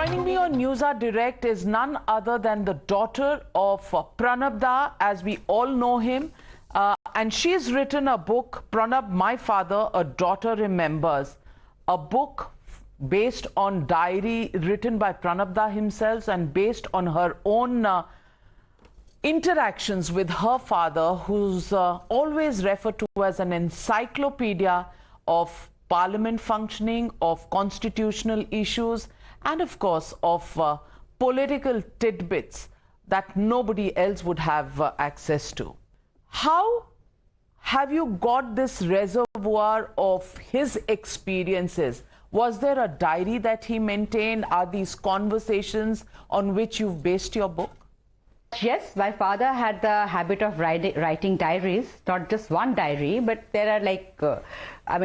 Joining me on Newshour Direct is none other than the daughter of Pranab Da, as we all know him. And she's written a book, Pranab My Father, A Daughter Remembers. A book based on diary written by Pranab Da himself and based on her own interactions with her father, who's always referred to as an encyclopedia of parliament functioning, of constitutional issues, and of course of political tidbits that nobody else would have access to. How have you got this reservoir of his experiences? Was there a diary that he maintained? Are these conversations on which you've based your book? Yes, my father had the habit of writing diaries, not just one diary, but there are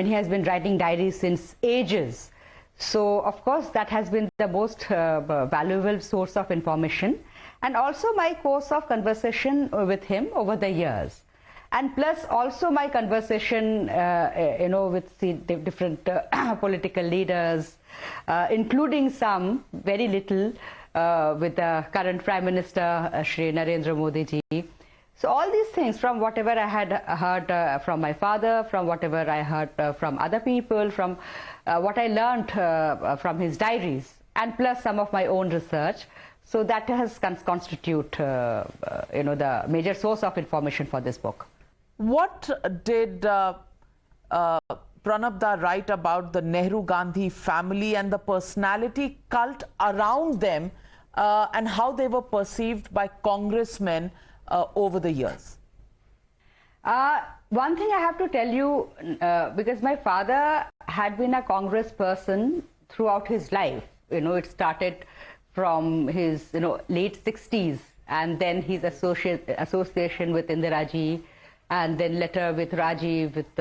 he has been writing diaries since ages. So, of course, that has been the most valuable source of information, and also my course of conversation with him over the years. And plus also my conversation, with the different political leaders, including some, very little, with the current Prime Minister, Shri Narendra Modi ji. So all these things, from whatever I had heard from my father, from whatever I heard from other people, from what I learned from his diaries, and plus some of my own research. So that has constitute, the major source of information for this book. What did Pranab Da write about the Nehru-Gandhi family and the personality cult around them, and how they were perceived by congressmen over the years? One thing I have to tell you, because my father had been a Congress person throughout his life. It started from his late 60s, and then his association with Indira ji, and then later with Rajiv, with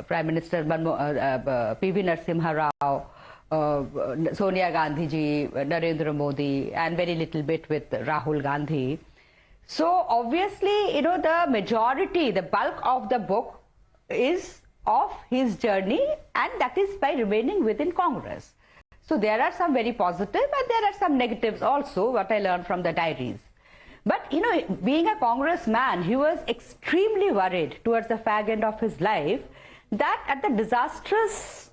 Prime Minister P.V. Narasimha Rao, Sonia Gandhi ji, Narendra Modi, and very little bit with Rahul Gandhi. So obviously, the majority, the bulk of the book is of his journey, and that is by remaining within Congress. So there are some very positive and there are some negatives also, what I learned from the diaries. But, being a congressman, he was extremely worried towards the fag end of his life that at the disastrous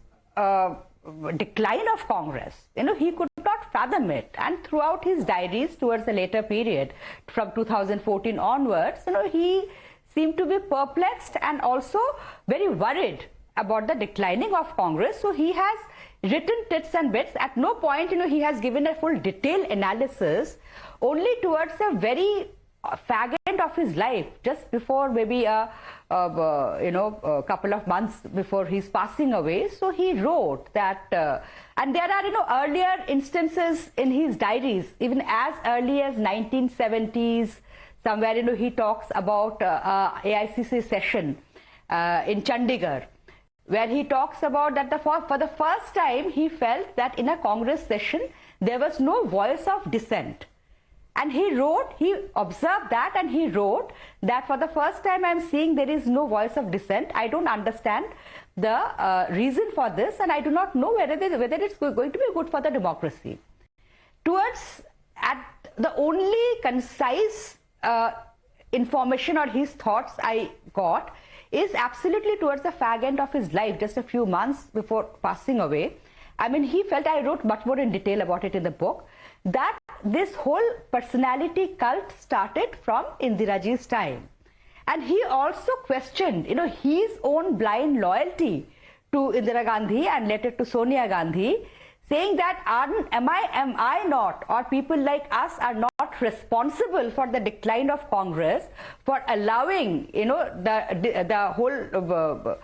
decline of Congress, he could not fathom it. And throughout his diaries towards the later period, from 2014 onwards, he seemed to be perplexed and also very worried about the declining of Congress. So he has written tits and bits. At no point, he has given a full detailed analysis. Only towards a very fag end of his life, just before maybe a couple of months before he's passing away. So he wrote that, and there are earlier instances in his diaries, even as early as 1970s. Somewhere he talks about AICC session in Chandigarh, where he talks about that for the first time he felt that in a Congress session there was no voice of dissent. And he observed that, and he wrote that for the first time I'm seeing there is no voice of dissent. I don't understand the reason for this, and I do not know whether it's going to be good for the democracy. The only concise information or his thoughts I got is absolutely towards the fag end of his life, just a few months before passing away. He felt, I wrote much more in detail about it in the book, that this whole personality cult started from Indira ji's time. And he also questioned, his own blind loyalty to Indira Gandhi and later to Sonia Gandhi, saying that am I not, or people like us are not responsible for the decline of Congress, for allowing, the whole,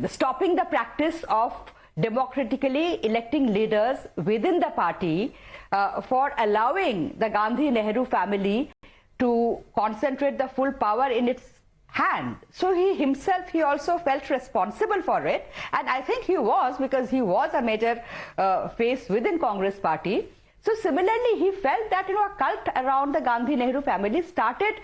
stopping the practice of democratically electing leaders within the party, for allowing the Gandhi-Nehru family to concentrate the full power in its hand. So he also felt responsible for it, and I think he was, because he was a major face within Congress party. So similarly, he felt that a cult around the Gandhi-Nehru family started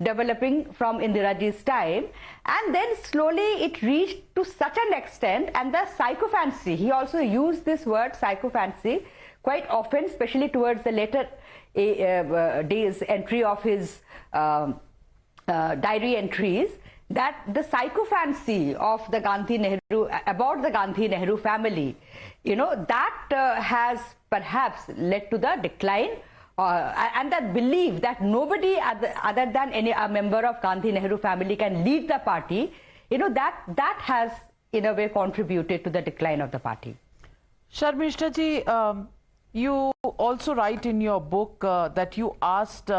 developing from Indira ji's time, and then slowly it reached to such an extent, and the psychophancy, he also used this word psychophancy quite often, especially towards the later days entry of his diary entries, that the psychophancy of the Gandhi-Nehru, about the Gandhi-Nehru family, that has perhaps led to the decline, and that belief that nobody other than a member of Gandhi-Nehru family can lead the party, that has in a way contributed to the decline of the party. Sharmishtha ji, you also write in your book that you asked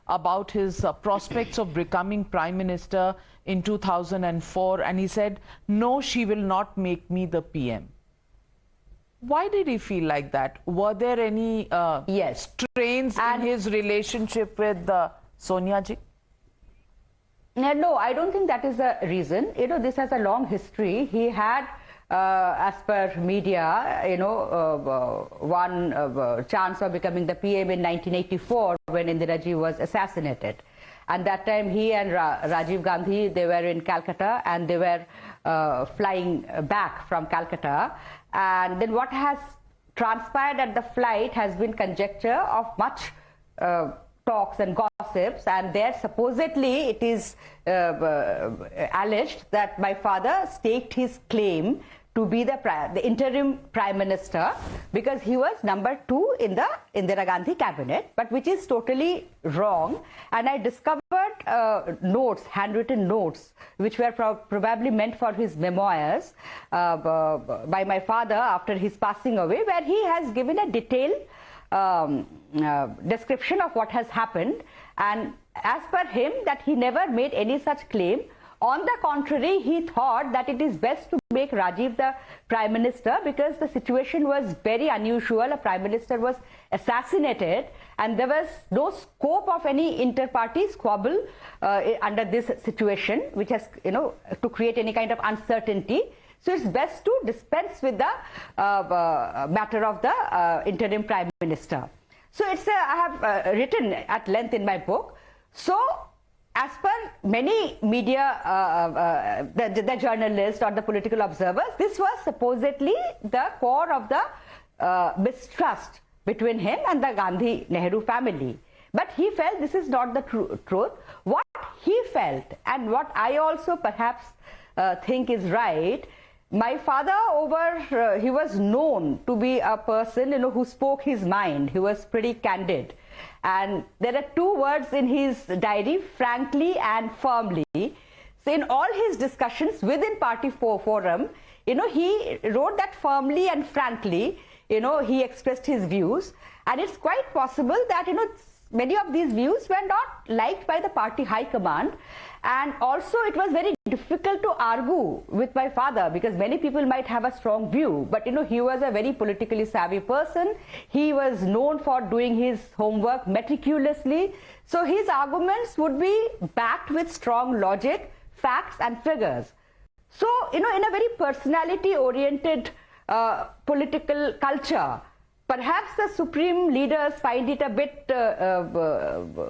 about his prospects of becoming Prime Minister in 2004, and he said, "No, she will not make me the PM." Why did he feel like that? Were there any strains in his relationship with Sonia ji? No, I don't think that is the reason. This has a long history. He had, as per media, one chance of becoming the PM in 1984 when Indira ji was assassinated. And that time he and Rajiv Gandhi, they were in Calcutta, and they were flying back from Calcutta. And then what has transpired at the flight has been conjecture of much talks and gossips, and there supposedly it is alleged that my father staked his claim to be the interim Prime Minister because he was number 2 in the Indira Gandhi cabinet, but which is totally wrong. And I discovered notes, handwritten notes, which were probably meant for his memoirs by my father after his passing away, where he has given a detailed description of what has happened, and as per him that he never made any such claim. On the contrary, he thought that it is best to make Rajiv the Prime Minister because the situation was very unusual. A Prime Minister was assassinated and there was no scope of any inter-party squabble under this situation, which has, to create any kind of uncertainty. So it's best to dispense with the matter of the interim Prime Minister. So I have written at length in my book. So as per many media, the journalists or the political observers, this was supposedly the core of the mistrust between him and the Gandhi-Nehru family. But he felt this is not the truth. What he felt, and what I also perhaps think is right, my father he was known to be a person, who spoke his mind. He was pretty candid. And there are 2 words in his diary, frankly and firmly. So in all his discussions within party forum, he wrote that firmly and frankly, he expressed his views. And it's quite possible that, many of these views were not liked by the party high command. And also it was very difficult to argue with my father because many people might have a strong view. But, he was a very politically savvy person. He was known for doing his homework meticulously. So his arguments would be backed with strong logic, facts and figures. So, in a very personality-oriented political culture, perhaps the supreme leaders find it a bit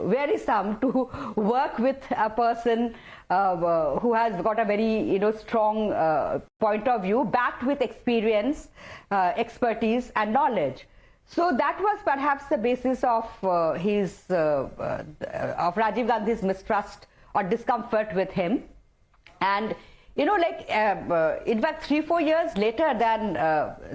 wearisome to work with a person who has got a very strong point of view, backed with experience, expertise and knowledge. So that was perhaps the basis of of Rajiv Gandhi's mistrust or discomfort with him. And in fact, 3-4 years later than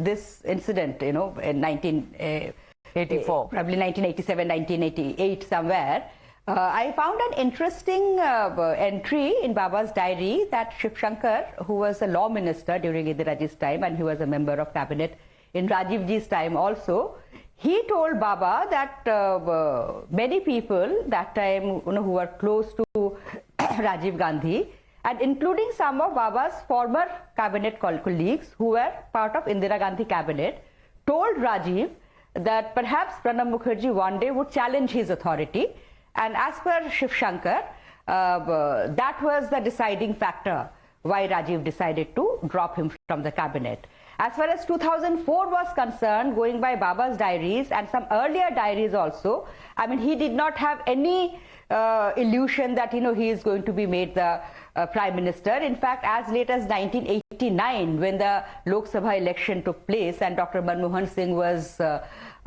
this incident, in 1984, probably 1987, 1988, somewhere, I found an interesting entry in Baba's diary that Shiv Shankar, who was a law minister during Indira ji's time, and he was a member of cabinet in Rajiv ji's time also, he told Baba that many people that time, who were close to Rajiv Gandhi, and including some of Baba's former cabinet colleagues who were part of Indira Gandhi cabinet, told Rajiv that perhaps Pranab Mukherjee one day would challenge his authority. And as per Shiv Shankar, that was the deciding factor why Rajiv decided to drop him from the cabinet. As far as 2004 was concerned, going by Baba's diaries and some earlier diaries also, he did not have any illusion that he is going to be made the Prime Minister. In fact, as late as 1989, when the Lok Sabha election took place and Dr. Manmohan Singh was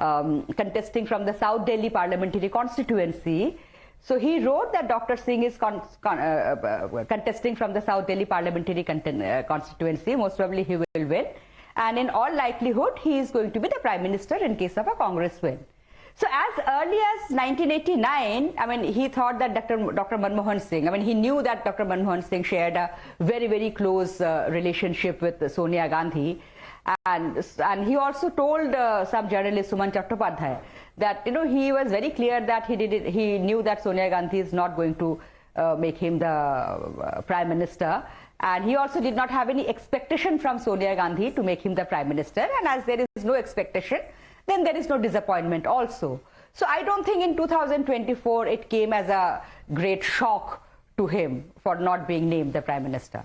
contesting from the South Delhi parliamentary constituency. So he wrote that Dr. Singh is contesting from the South Delhi parliamentary constituency. Most probably he will win. And in all likelihood, he is going to be the Prime Minister in case of a Congress win. So as early as 1989, I mean, he thought that Dr. Manmohan Singh, I mean, he knew that Dr. Manmohan Singh shared a very, very close relationship with Sonia Gandhi. And he also told some journalist, Suman Chattopadhyay, that, you know, he was very clear that he knew that Sonia Gandhi is not going to make him the Prime Minister. And he also did not have any expectation from Sonia Gandhi to make him the Prime Minister. And as there is no expectation, then there is no disappointment also. So I don't think in 2024 it came as a great shock to him for not being named the Prime Minister.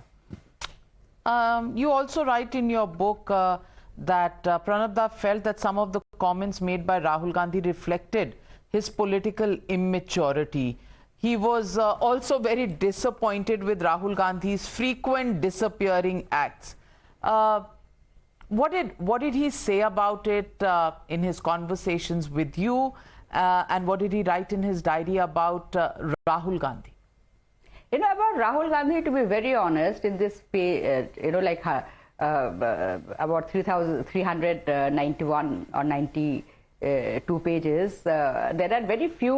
You also write in your book that Pranab felt that some of the comments made by Rahul Gandhi reflected his political immaturity. He was also very disappointed with Rahul Gandhi's frequent disappearing acts. What did he say about it in his conversations with you, and what did he write in his diary about Rahul Gandhi? You know, about Rahul Gandhi, to be very honest, in this page, you know, like about 391 or 92 pages, there are very few,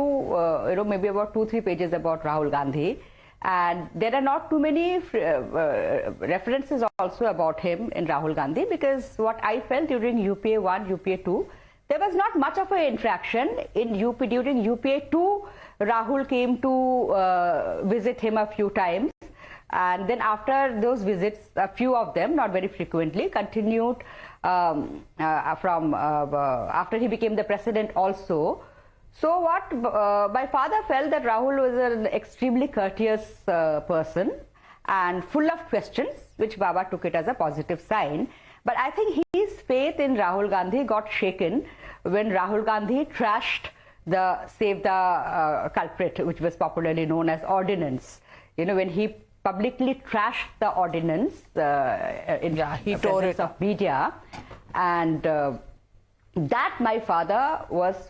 you know, maybe about 2-3 pages about Rahul Gandhi. And there are not too many references also about him in Rahul Gandhi, because what I felt during UPA 1, UPA 2, there was not much of an interaction. In during UPA 2, Rahul came to visit him a few times. And then after those visits, a few of them, not very frequently, continued after he became the president also. So what my father felt that Rahul was an extremely courteous person and full of questions, which Baba took it as a positive sign. But I think his faith in Rahul Gandhi got shaken when Rahul Gandhi trashed the Save the Culprit, which was popularly known as ordinance. You know, when he publicly trashed the ordinance in the presence of media, and that my father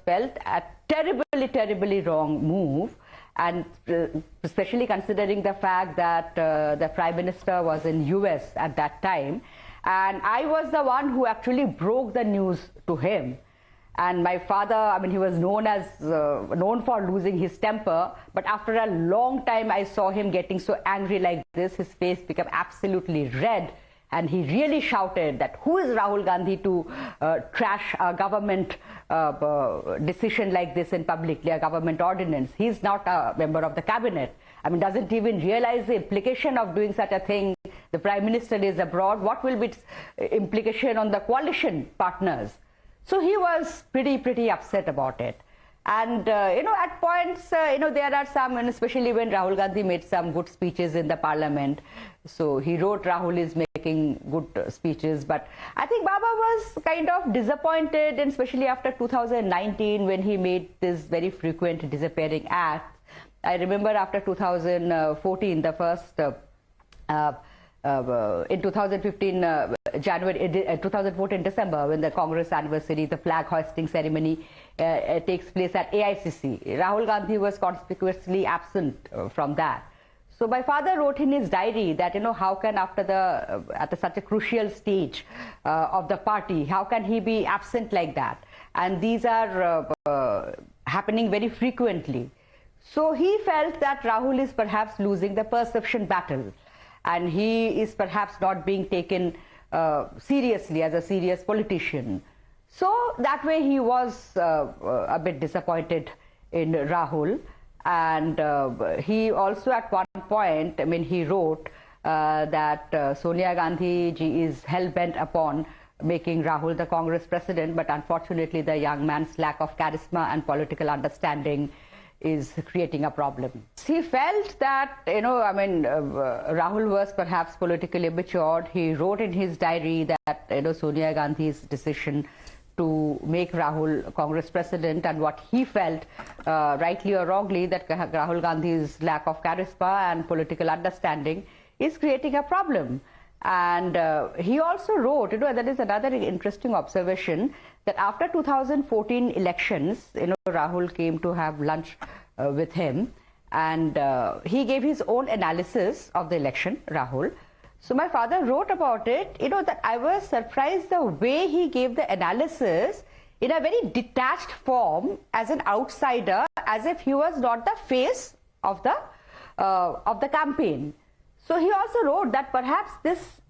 felt a terribly, terribly wrong move, and especially considering the fact that the Prime Minister was in US at that time, and I was the one who actually broke the news to him. And my father, I mean, he was known for losing his temper, but after a long time I saw him getting so angry like this, his face became absolutely red. And he really shouted that who is Rahul Gandhi to trash a government decision like this in publicly, a government ordinance. He's not a member of the cabinet. I mean, doesn't even realize the implication of doing such a thing. The Prime Minister is abroad. What will be its implication on the coalition partners? So he was pretty upset about it. And, you know, at points, you know, there are some, and especially when Rahul Gandhi made some good speeches in the parliament. So he wrote Rahul is making good speeches. But I think Baba was kind of disappointed, and especially after 2019 when he made this very frequent disappearing acts. I remember after 2014, the first, in 2015, January, 2014 December, when the Congress anniversary, the flag hoisting ceremony takes place at AICC. Rahul Gandhi was conspicuously absent from that. So my father wrote in his diary that, you know, how can at such a crucial stage of the party, how can he be absent like that? And these are happening very frequently. So he felt that Rahul is perhaps losing the perception battle, and he is perhaps not being taken seriously as a serious politician. So that way he was a bit disappointed in Rahul. And he also at one point, I mean, he wrote that Sonia Gandhi ji is hell-bent upon making Rahul the Congress president, but unfortunately the young man's lack of charisma and political understanding is creating a problem. He felt that, you know, I mean, Rahul was perhaps politically immature. He wrote in his diary that, you know, Sonia Gandhi's decision to make Rahul Congress president, and what he felt, rightly or wrongly, that Rahul Gandhi's lack of charisma and political understanding is creating a problem. And he also wrote, you know, that is another interesting observation, that after 2014 elections, Rahul came to have lunch with him, and he gave his own analysis of the election, Rahul. So my father wrote about it, that I was surprised the way he gave the analysis in a very detached form as an outsider, as if he was not the face of the campaign. So he also wrote that perhaps this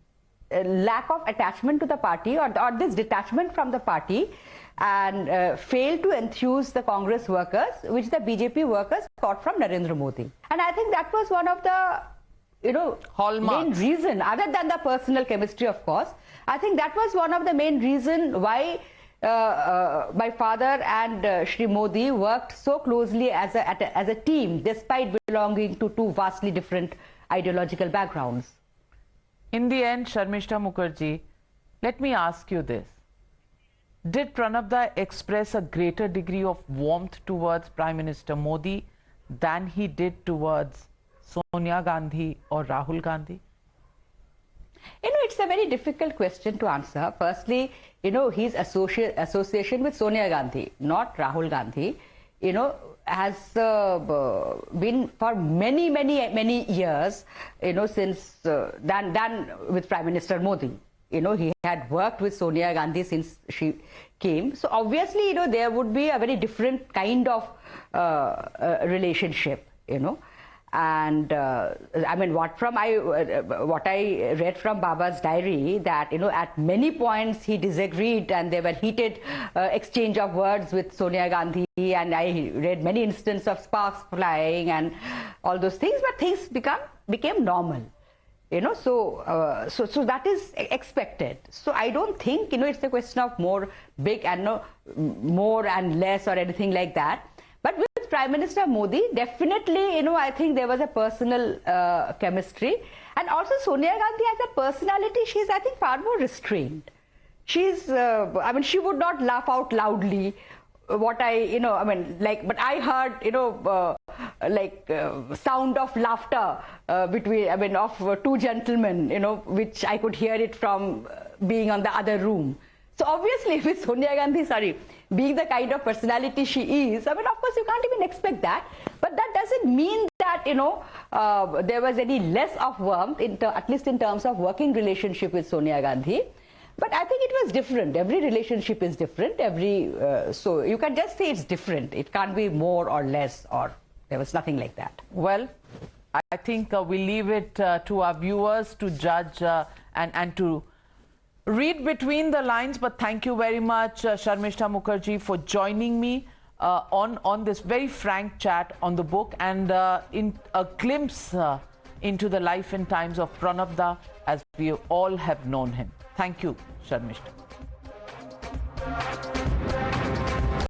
lack of attachment to the party or this detachment from the party and failed to enthuse the Congress workers, which the BJP workers got from Narendra Modi. And I think that was one of the hallmarks. Main reason, other than the personal chemistry, of course. I think that was one of the main reason why my father and Shri Modi worked so closely as a team, despite belonging to two vastly different ideological backgrounds. In the end, Sharmishtha Mukherjee, let me ask you this. Did Pranab express a greater degree of warmth towards Prime Minister Modi than he did towards Sonia Gandhi or Rahul Gandhi? It's a very difficult question to answer. Firstly, his association with Sonia Gandhi, not Rahul Gandhi, has been for many years, since than with Prime Minister Modi. He had worked with Sonia Gandhi since she came. So obviously, there would be a very different kind of relationship, And I mean, what I read from Baba's diary, that at many points he disagreed, and there were heated exchange of words with Sonia Gandhi, and I read many instances of sparks flying and all those things. But things became normal, So that is expected. So I don't think it's a question of more and less or anything like that. But with Prime Minister Modi, definitely, I think there was a personal chemistry. And also Sonia Gandhi as a personality, she's, I think, far more restrained. She's, she would not laugh out loudly. But I heard, sound of laughter of two gentlemen, which I could hear it from being on the other room. So obviously, with Sonia Gandhi, being the kind of personality she is, of course, you can't even expect that. But that doesn't mean that, there was any less of warmth, at least in terms of working relationship with Sonia Gandhi. But I think it was different. Every relationship is different. So you can just say it's different. It can't be more or less, or there was nothing like that. Well, I think we leave it to our viewers to judge and to read between the lines. But thank you very much, Sharmishtha Mukherjee, for joining me on this very frank chat on the book, and in a glimpse into the life and times of Pranab as we all have known him. Thank you, Sharmishtha.